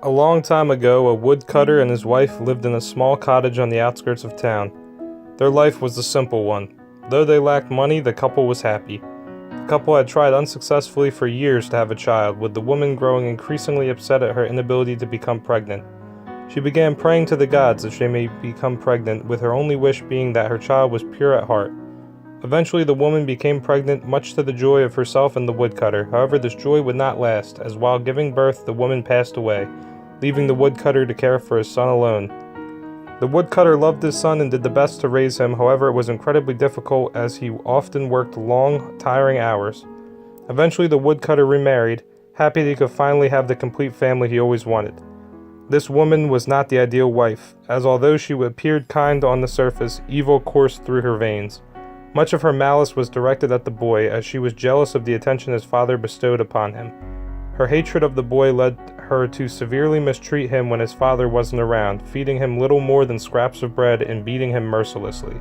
A long time ago, a woodcutter and his wife lived in a small cottage on the outskirts of town. Their life was a simple one. Though they lacked money, the couple was happy. The couple had tried unsuccessfully for years to have a child, with the woman growing increasingly upset at her inability to become pregnant. She began praying to the gods that she may become pregnant, with her only wish being that her child was pure at heart. Eventually, the woman became pregnant, much to the joy of herself and the woodcutter. However, this joy would not last, as while giving birth, the woman passed away, leaving the woodcutter to care for his son alone. The woodcutter loved his son and did the best to raise him. However, it was incredibly difficult, as he often worked long, tiring hours. Eventually, the woodcutter remarried, happy that he could finally have the complete family he always wanted. This woman was not the ideal wife, as although she appeared kind on the surface, evil coursed through her veins. Much of her malice was directed at the boy, as she was jealous of the attention his father bestowed upon him. Her hatred of the boy led her to severely mistreat him when his father wasn't around, feeding him little more than scraps of bread and beating him mercilessly.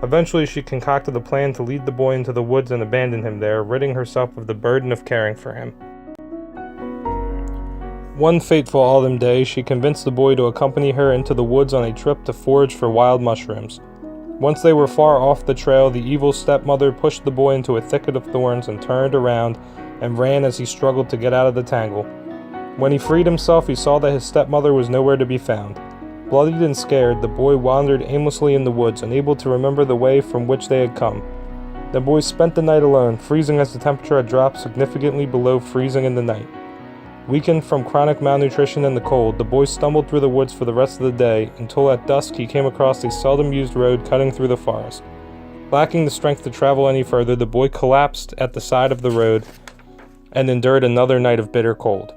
Eventually, she concocted a plan to lead the boy into the woods and abandon him there, ridding herself of the burden of caring for him. One fateful autumn day, she convinced the boy to accompany her into the woods on a trip to forage for wild mushrooms. Once they were far off the trail, the evil stepmother pushed the boy into a thicket of thorns and turned around and ran as he struggled to get out of the tangle. When he freed himself, he saw that his stepmother was nowhere to be found. Bloodied and scared, the boy wandered aimlessly in the woods, unable to remember the way from which they had come. The boy spent the night alone, freezing as the temperature had dropped significantly below freezing in the night. Weakened from chronic malnutrition and the cold, the boy stumbled through the woods for the rest of the day, until at dusk he came across a seldom-used road cutting through the forest. Lacking the strength to travel any further, the boy collapsed at the side of the road and endured another night of bitter cold.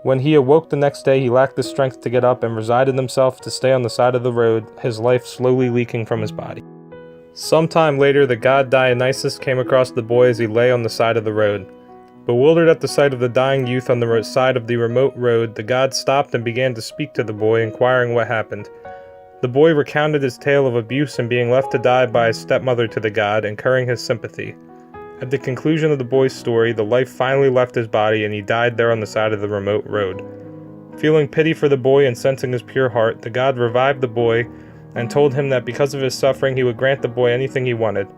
When he awoke the next day, he lacked the strength to get up and resigned himself to stay on the side of the road, his life slowly leaking from his body. Sometime later, the god Dionysus came across the boy as he lay on the side of the road. Bewildered at the sight of the dying youth on the side of the remote road, the god stopped and began to speak to the boy, inquiring what happened. The boy recounted his tale of abuse and being left to die by his stepmother to the god, incurring his sympathy. At the conclusion of the boy's story, the life finally left his body and he died there on the side of the remote road. Feeling pity for the boy and sensing his pure heart, the god revived the boy and told him that because of his suffering he would grant the boy anything he wanted.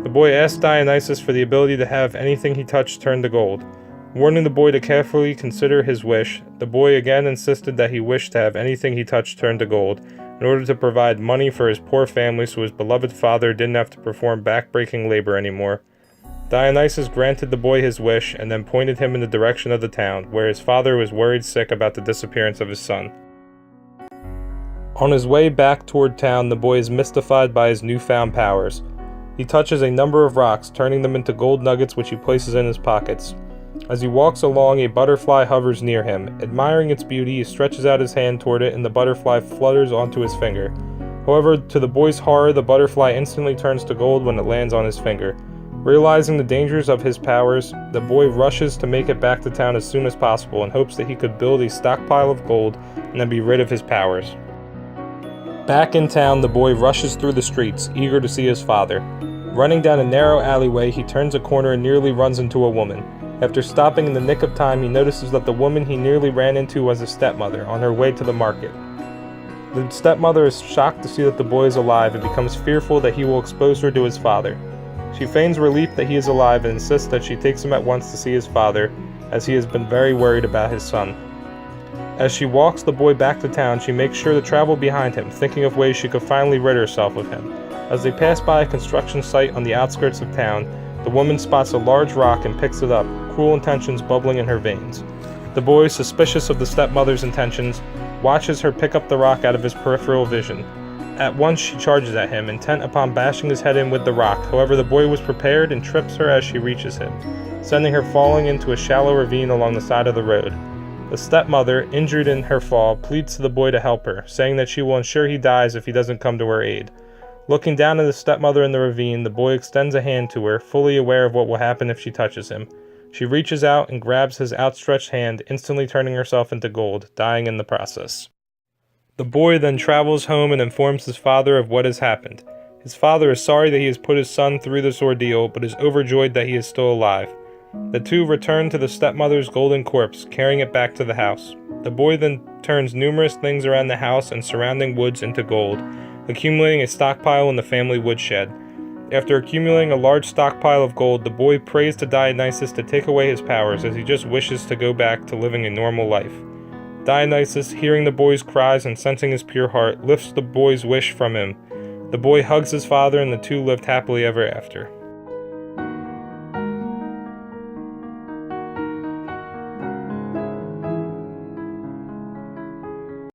The boy asked Dionysus for the ability to have anything he touched turn to gold. Warning the boy to carefully consider his wish, the boy again insisted that he wished to have anything he touched turn to gold, in order to provide money for his poor family so his beloved father didn't have to perform back-breaking labor anymore. Dionysus granted the boy his wish and then pointed him in the direction of the town, where his father was worried sick about the disappearance of his son. On his way back toward town, the boy is mystified by his newfound powers. He touches a number of rocks, turning them into gold nuggets which he places in his pockets. As he walks along, a butterfly hovers near him. Admiring its beauty, he stretches out his hand toward it and the butterfly flutters onto his finger. However, to the boy's horror, the butterfly instantly turns to gold when it lands on his finger. Realizing the dangers of his powers, the boy rushes to make it back to town as soon as possible in hopes that he could build a stockpile of gold and then be rid of his powers. Back in town, the boy rushes through the streets, eager to see his father. Running down a narrow alleyway, he turns a corner and nearly runs into a woman. After stopping in the nick of time, he notices that the woman he nearly ran into was his stepmother, on her way to the market. The stepmother is shocked to see that the boy is alive and becomes fearful that he will expose her to his father. She feigns relief that he is alive and insists that she takes him at once to see his father, as he has been very worried about his son. As she walks the boy back to town, she makes sure to travel behind him, thinking of ways she could finally rid herself of him. As they pass by a construction site on the outskirts of town, the woman spots a large rock and picks it up, cruel intentions bubbling in her veins. The boy, suspicious of the stepmother's intentions, watches her pick up the rock out of his peripheral vision. At once she charges at him, intent upon bashing his head in with the rock. However, the boy was prepared and trips her as she reaches him, sending her falling into a shallow ravine along the side of the road. The stepmother, injured in her fall, pleads to the boy to help her, saying that she will ensure he dies if he doesn't come to her aid. Looking down at the stepmother in the ravine, the boy extends a hand to her, fully aware of what will happen if she touches him. She reaches out and grabs his outstretched hand, instantly turning herself into gold, dying in the process. The boy then travels home and informs his father of what has happened. His father is sorry that he has put his son through this ordeal, but is overjoyed that he is still alive. The two return to the stepmother's golden corpse, carrying it back to the house. The boy then turns numerous things around the house and surrounding woods into gold, accumulating a stockpile in the family woodshed. After accumulating a large stockpile of gold, the boy prays to Dionysus to take away his powers, as he just wishes to go back to living a normal life. Dionysus, hearing the boy's cries and sensing his pure heart, lifts the boy's wish from him. The boy hugs his father, and the two lived happily ever after.